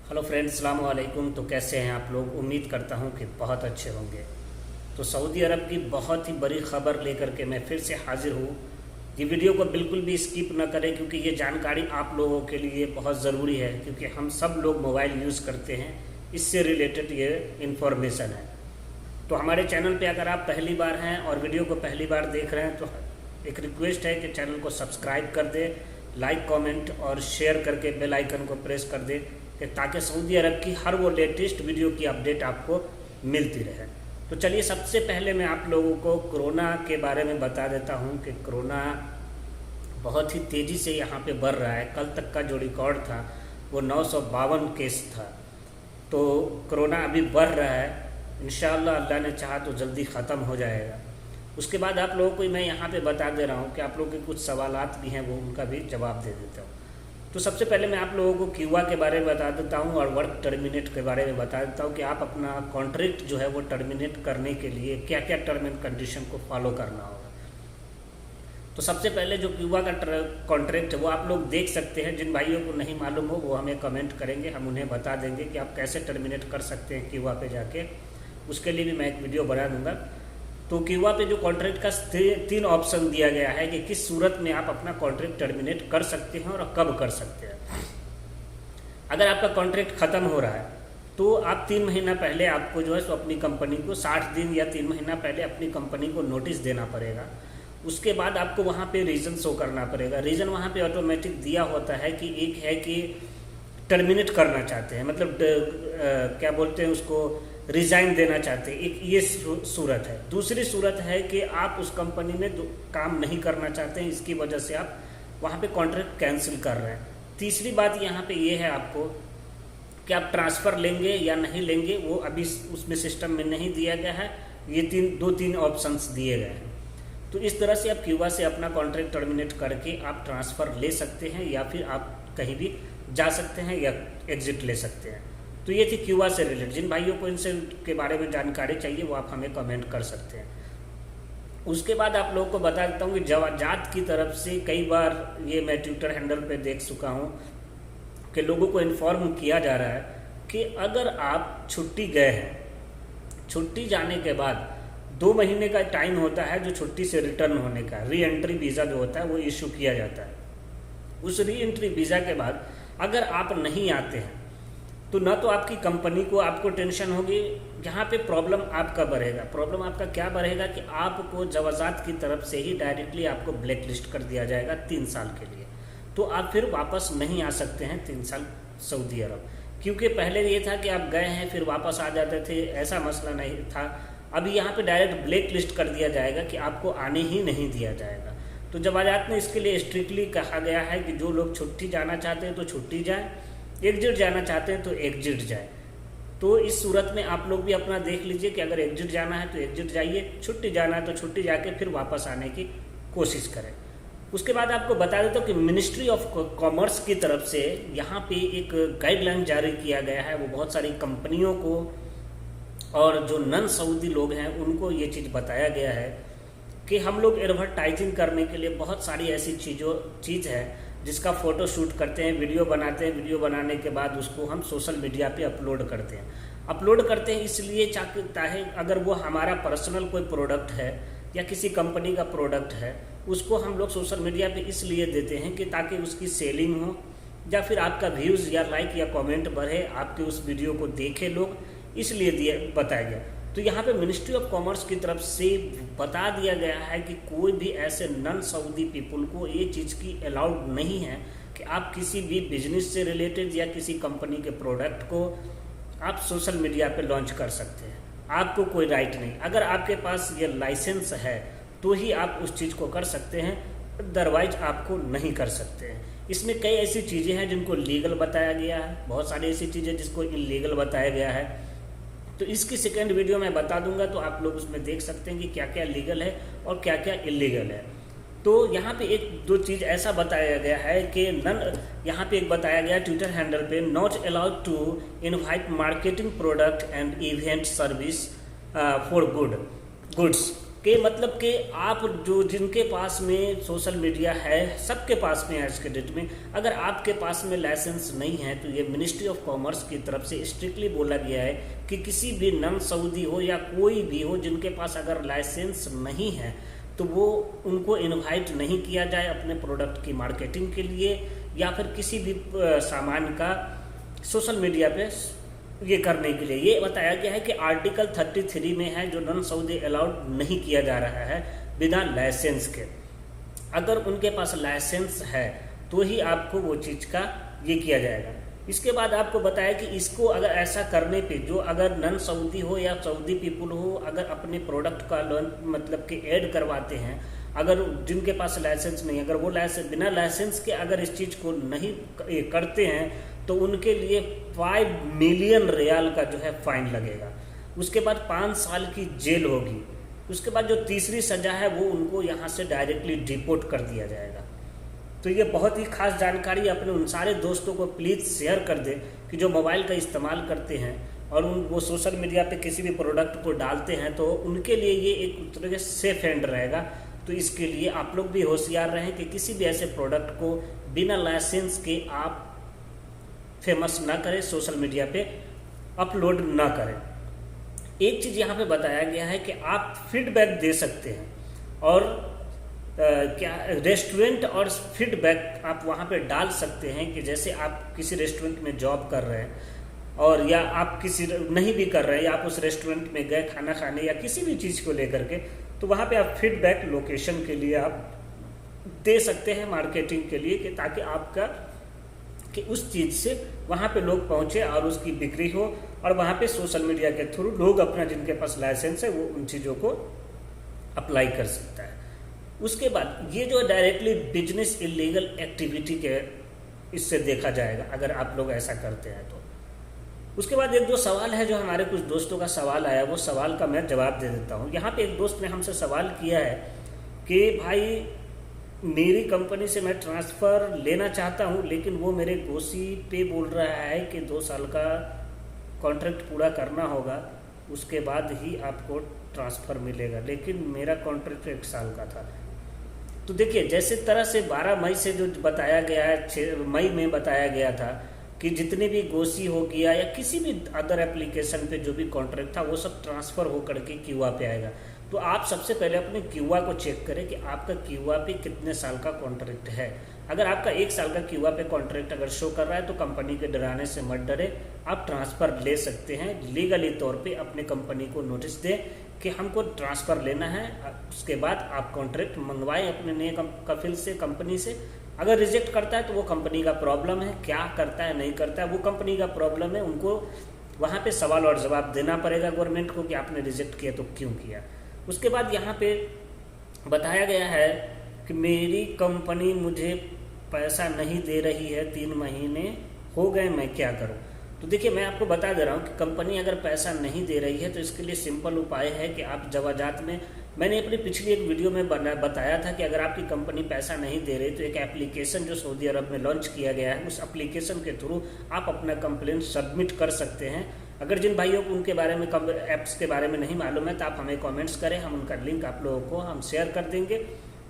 Hello friends, अस्सलाम वालेकुम। तो कैसे हैं आप लोग? उम्मीद करता हूं कि बहुत अच्छे होंगे। तो सऊदी अरब की बहुत ही बड़ी खबर लेकर के मैं फिर से हाजिर हूं। ये वीडियो को बिल्कुल भी स्किप ना करें क्योंकि ये जानकारी आप लोगों के लिए बहुत ज़रूरी है, क्योंकि हम सब लोग मोबाइल यूज़ करते हैं, इससे रिलेटेड ये इन्फॉर्मेशन है। तो हमारे चैनल पे अगर आप पहली बार हैं और वीडियो को पहली बार देख रहे हैं तो एक रिक्वेस्ट है कि चैनल को सब्सक्राइब कर दे, लाइक कमेंट और शेयर करके बेल आइकन को प्रेस कर दे ताकि सऊदी अरब की हर वो लेटेस्ट वीडियो की अपडेट आपको मिलती रहे। तो चलिए, सबसे पहले मैं आप लोगों को कोरोना के बारे में बता देता हूं कि कोरोना बहुत ही तेज़ी से यहाँ पे बढ़ रहा है। कल तक का जो रिकॉर्ड था वो 952 केस था। तो कोरोना अभी बढ़ रहा है, इंशाअल्लाह अल्लाह ने चाहा तो जल्दी ख़त्म हो जाएगा। उसके बाद आप लोगों को मैं यहाँ पे बता दे रहा हूँ कि आप लोगों के कुछ सवालात भी हैं, वो उनका भी जवाब दे देता हूँ। तो सबसे पहले मैं आप लोगों को क्यूआ के बारे में बता देता हूँ और वर्क टर्मिनेट के बारे में बता देता हूँ कि आप अपना कॉन्ट्रैक्ट जो है वो टर्मिनेट करने के लिए क्या क्या टर्म एंड कंडीशन को फॉलो करना होगा। तो सबसे पहले जो क्यूआ का कॉन्ट्रैक्ट है वो आप लोग देख सकते हैं। जिन भाइयों को नहीं मालूम हो वो हमें कमेंट करेंगे, हम उन्हें बता देंगे कि आप कैसे टर्मिनेट कर सकते हैं क्यूआ पे जाके। उसके लिए भी मैं एक वीडियो बना दूंगा। तो क्यूआ पे जो कॉन्ट्रैक्ट का 3 ऑप्शन दिया गया है कि किस सूरत में आप अपना कॉन्ट्रैक्ट टर्मिनेट कर सकते हैं और कब कर सकते हैं। अगर आपका कॉन्ट्रैक्ट ख़त्म हो रहा है तो आप 3 महीना पहले आपको जो है सो अपनी कंपनी को 60 दिन या 3 महीना पहले अपनी कंपनी को नोटिस देना पड़ेगा। उसके बाद आपको वहाँ पे रीज़न शो करना पड़ेगा। रीज़न वहाँ पे ऑटोमेटिक दिया होता है कि एक है कि टर्मिनेट करना चाहते हैं, मतलब क्या बोलते हैं उसको, रिज़ाइन देना चाहते हैं। एक ये सूरत है। दूसरी सूरत है कि आप उस कंपनी में काम नहीं करना चाहते हैं, इसकी वजह से आप वहाँ पे कॉन्ट्रैक्ट कैंसिल कर रहे हैं। तीसरी बात यहाँ पे ये है आपको कि आप ट्रांसफ़र लेंगे या नहीं लेंगे, वो अभी उसमें सिस्टम में नहीं दिया गया है। ये 2-3 ऑप्शंस दिए गए हैं। तो इस तरह से आप क्यूबा से अपना कॉन्ट्रैक्ट टर्मिनेट करके आप ट्रांसफ़र ले सकते हैं या फिर आप कहीं भी जा सकते हैं या एग्जिट ले सकते हैं। तो ये थी क्यूबा से रिलेटेड। जिन भाइयों को इनसे के बारे में जानकारी चाहिए वो आप हमें कमेंट कर सकते हैं। उसके बाद आप लोगों को बता देता हूँ कि जवाजात की तरफ से कई बार ये मैं ट्विटर हैंडल पे देख चुका हूँ कि लोगों को इन्फॉर्म किया जा रहा है कि अगर आप छुट्टी गए हैं, छुट्टी जाने के बाद 2 महीने का टाइम होता है जो छुट्टी से रिटर्न होने का, री एंट्री वीज़ा जो होता है वो इशू किया जाता है। उस री एंट्री वीज़ा के बाद अगर आप नहीं आते हैं तो ना तो आपकी कंपनी को आपको टेंशन होगी, यहाँ पे प्रॉब्लम आपका बढ़ेगा। प्रॉब्लम आपका क्या बढ़ेगा कि आपको जवाजात की तरफ से ही डायरेक्टली आपको ब्लैक लिस्ट कर दिया जाएगा 3 साल के लिए। तो आप फिर वापस नहीं आ सकते हैं 3 साल सऊदी अरब, क्योंकि पहले ये था कि आप गए हैं फिर वापस आ जाते थे, ऐसा मसला नहीं था। अभी यहाँ पे डायरेक्ट ब्लैक लिस्ट कर दिया जाएगा कि आपको आने ही नहीं दिया जाएगा। तो जवाजात में इसके लिए स्ट्रिक्टली कहा गया है कि जो लोग छुट्टी जाना चाहते हैं तो छुट्टी जाए, एग्जिट जाना चाहते हैं तो एग्जिट जाए। तो इस सूरत में आप लोग भी अपना देख लीजिए कि अगर एग्जिट जाना है तो एग्जिट जाइए, छुट्टी जाना है तो छुट्टी जाके फिर वापस आने की कोशिश करें। उसके बाद आपको बता देता हूँ कि मिनिस्ट्री ऑफ कॉमर्स की तरफ से यहाँ पे एक गाइडलाइन जारी किया गया है। वो बहुत सारी कंपनियों को और जो नन सऊदी लोग हैं उनको ये चीज़ बताया गया है कि हम लोग एडवर्टाइजिंग करने के लिए बहुत सारी ऐसी चीज़ है जिसका फ़ोटो शूट करते हैं, वीडियो बनाते हैं। वीडियो बनाने के बाद उसको हम सोशल मीडिया पे अपलोड करते हैं इसलिए चाहे अगर वो हमारा पर्सनल कोई प्रोडक्ट है या किसी कंपनी का प्रोडक्ट है, उसको हम लोग सोशल मीडिया पे इसलिए देते हैं कि ताकि उसकी सेलिंग हो या फिर आपका व्यूज़ या लाइक या कमेंट बढ़े, आपके उस वीडियो को देखे लोग, इसलिए बताया गया। तो यहाँ पे मिनिस्ट्री ऑफ कॉमर्स की तरफ से बता दिया गया है कि कोई भी ऐसे नॉन सऊदी पीपल को ये चीज़ की अलाउड नहीं है कि आप किसी भी बिजनेस से रिलेटेड या किसी कंपनी के प्रोडक्ट को आप सोशल मीडिया पे लॉन्च कर सकते हैं। आपको कोई राइट नहीं। अगर आपके पास ये लाइसेंस है तो ही आप उस चीज़ को कर सकते हैं, अदरवाइज आपको नहीं कर सकते हैं। इसमें कई ऐसी चीज़ें हैं जिनको लीगल बताया गया है, बहुत सारी ऐसी चीज़ें जिसको इलीगल बताया गया है। तो इसकी सेकेंड वीडियो मैं बता दूंगा, तो आप लोग उसमें देख सकते हैं कि क्या क्या लीगल है और क्या क्या इलीगल है। तो यहाँ पे 1-2 चीज़ ऐसा बताया गया है कि यहाँ पे एक बताया गया ट्विटर हैंडल पे, not allowed to invite marketing product and event service for goods. कि मतलब कि आप जो जिनके पास में सोशल मीडिया है, सबके पास में आज के डेट में, अगर आपके पास में लाइसेंस नहीं है तो ये मिनिस्ट्री ऑफ कॉमर्स की तरफ से स्ट्रिक्टली बोला गया है कि किसी भी नॉन सऊदी हो या कोई भी हो जिनके पास अगर लाइसेंस नहीं है तो वो उनको इनवाइट नहीं किया जाए अपने प्रोडक्ट की मार्केटिंग के लिए या फिर किसी भी सामान का सोशल मीडिया पे ये करने के लिए। ये बताया गया है कि आर्टिकल 33 में है जो नॉन सऊदी अलाउड नहीं किया जा रहा है बिना लाइसेंस के। अगर उनके पास लाइसेंस है तो ही आपको वो चीज़ का ये किया जाएगा। इसके बाद आपको बताया कि इसको अगर ऐसा करने पे जो अगर नॉन सऊदी हो या सऊदी पीपुल हो अगर अपने प्रोडक्ट का मतलब कि ऐड करवाते हैं, अगर जिनके पास लाइसेंस नहीं, अगर वो बिना लाइसेंस के अगर इस चीज़ को नहीं करते हैं तो उनके लिए 5 मिलियन रियाल का जो है फाइन लगेगा। उसके बाद 5 साल की जेल होगी। उसके बाद जो तीसरी सज़ा है वो उनको यहाँ से डायरेक्टली डिपोर्ट कर दिया जाएगा। तो ये बहुत ही खास जानकारी अपने उन सारे दोस्तों को प्लीज़ शेयर कर दे कि जो मोबाइल का इस्तेमाल करते हैं और वो सोशल मीडिया पे किसी भी प्रोडक्ट को डालते हैं तो उनके लिए ये एक तरह से सेफ हैंड रहेगा। तो इसके लिए आप लोग भी होशियार रहें कि किसी भी ऐसे प्रोडक्ट को बिना लाइसेंस के आप फेमस ना करें, सोशल मीडिया पे अपलोड ना करें। एक चीज़ यहाँ पे बताया गया है कि आप फीडबैक दे सकते हैं और क्या रेस्टोरेंट और फीडबैक आप वहाँ पे डाल सकते हैं कि जैसे आप किसी रेस्टोरेंट में जॉब कर रहे हैं और या आप किसी नहीं भी कर रहे हैं या आप उस रेस्टोरेंट में गए खाना खाने या किसी भी चीज़ को लेकर के, तो वहाँ पे आप फीडबैक लोकेशन के लिए आप दे सकते हैं मार्केटिंग के लिए कि ताकि आपका कि उस चीज़ से वहाँ पे लोग पहुँचे और उसकी बिक्री हो और वहाँ पे सोशल मीडिया के थ्रू लोग अपना जिनके पास लाइसेंस है वो उन चीज़ों को अप्लाई कर सकता है। उसके बाद ये जो डायरेक्टली बिजनेस इलीगल एक्टिविटी के इससे देखा जाएगा अगर आप लोग ऐसा करते हैं तो। उसके बाद एक दो सवाल है जो हमारे कुछ दोस्तों का सवाल आया, वो सवाल का मैं जवाब दे देता हूँ। यहाँ पे एक दोस्त ने हमसे सवाल किया है कि भाई मेरी कंपनी से मैं ट्रांसफ़र लेना चाहता हूँ लेकिन वो मेरे गोशी पे बोल रहा है कि 2 साल का कॉन्ट्रैक्ट पूरा करना होगा उसके बाद ही आपको ट्रांसफ़र मिलेगा, लेकिन मेरा कॉन्ट्रैक्ट 1 साल का था। तो देखिए जैसे तरह से 12 मई से जो बताया गया है, 6 मई में बताया गया था कि जितने भी गोशी हो गया या किसी भी अदर एप्लीकेशन पे जो भी कॉन्ट्रैक्ट था वो सब ट्रांसफ़र होकर के क्यूआ पे आएगा। तो आप सबसे पहले अपने क्यूआ को चेक करें कि आपका क्यूआ पे कितने साल का कॉन्ट्रैक्ट है। अगर आपका 1 साल का क्यूआ पे कॉन्ट्रैक्ट अगर शो कर रहा है तो कंपनी के डराने से मत डरे, आप ट्रांसफ़र ले सकते हैं। लीगली तौर पे अपने कंपनी को नोटिस दें कि हमको ट्रांसफ़र लेना है, उसके बाद आप कॉन्ट्रैक्ट मंगवाएं अपने नए कफिल से, कंपनी से। अगर रिजेक्ट करता है तो वो कंपनी का प्रॉब्लम है, क्या करता है नहीं करता है वो कंपनी का प्रॉब्लम है। उनको वहाँ पे सवाल और जवाब देना पड़ेगा गवर्नमेंट को कि आपने रिजेक्ट किया तो क्यों किया। उसके बाद यहाँ पे बताया गया है कि मेरी कंपनी मुझे पैसा नहीं दे रही है, 3 महीने हो गए, मैं क्या करूँ। तो देखिए मैं आपको बता दे रहा हूँ कि कंपनी अगर पैसा नहीं दे रही है तो इसके लिए सिंपल उपाय है कि आप जवाजात में, मैंने अपनी पिछली एक वीडियो में बताया था कि अगर आपकी कंपनी पैसा नहीं दे रही तो एक एप्लीकेशन जो सऊदी अरब में लॉन्च किया गया है उस एप्लीकेशन के थ्रू आप अपना कंप्लेंट सबमिट कर सकते हैं। अगर जिन भाइयों को उनके बारे में ऐप्स के बारे में नहीं मालूम है तो आप हमें कमेंट्स करें, हम उनका लिंक आप लोगों को हम शेयर कर देंगे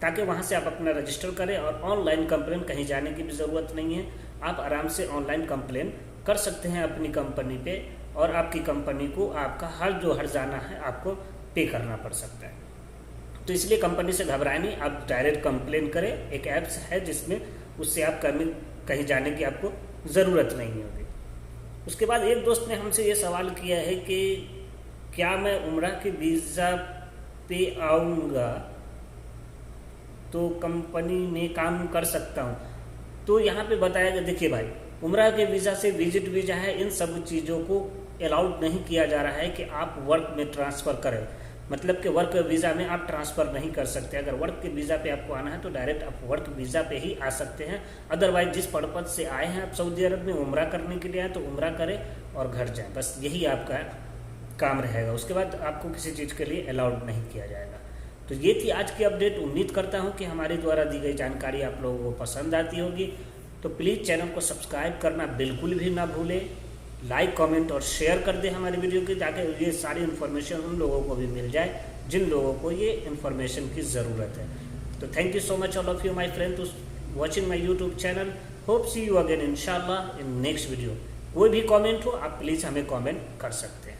ताकि वहां से आप अपना रजिस्टर करें और ऑनलाइन कंप्लेन कहीं जाने की भी ज़रूरत नहीं है। आप आराम से ऑनलाइन कंप्लेन कर सकते हैं अपनी कंपनी पे और आपकी कंपनी को आपका हर जो हर्जाना है आपको पे करना पड़ सकता है। तो इसलिए कंपनी से घबराए नहीं, आप डायरेक्ट कंप्लेन करें। एक ऐप्स है जिसमें उससे आप कहीं जाने की आपको ज़रूरत नहीं होगी। उसके बाद एक दोस्त ने हमसे ये सवाल किया है कि क्या मैं उम्रा के वीज़ा पे आऊँगा तो कंपनी में काम कर सकता हूँ। तो यहाँ पे बताया गया, देखिए भाई उम्रा के वीज़ा से विजिट वीज़ा है, इन सब चीज़ों को अलाउड नहीं किया जा रहा है कि आप वर्क में ट्रांसफ़र करें। मतलब कि वर्क वीज़ा में आप ट्रांसफ़र नहीं कर सकते। अगर वर्क के वीज़ा पे आपको आना है तो डायरेक्ट आप वर्क वीज़ा पे ही आ सकते हैं। अदरवाइज जिस पर्पज़ से आए हैं आप सऊदी अरब में उम्रा करने के लिए आए तो उम्रा करें और घर जाएं, बस यही आपका काम रहेगा। उसके बाद आपको किसी चीज़ के लिए अलाउड नहीं किया जाएगा। तो ये थी आज की अपडेट। उम्मीद करता हूँ कि हमारे द्वारा दी गई जानकारी आप लोगों को पसंद आती होगी। तो प्लीज़ चैनल को सब्सक्राइब करना बिल्कुल भी ना भूलें, लाइक कमेंट और शेयर कर दें हमारी वीडियो की ताकि ये सारी इन्फॉर्मेशन उन लोगों को भी मिल जाए जिन लोगों को ये इन्फॉर्मेशन की ज़रूरत है। तो thank you so much all of you my friend to watching my YouTube channel. Hope see you again इंशाल्लाह इन नेक्स्ट वीडियो। कोई भी कमेंट हो आप प्लीज़ हमें कमेंट कर सकते हैं।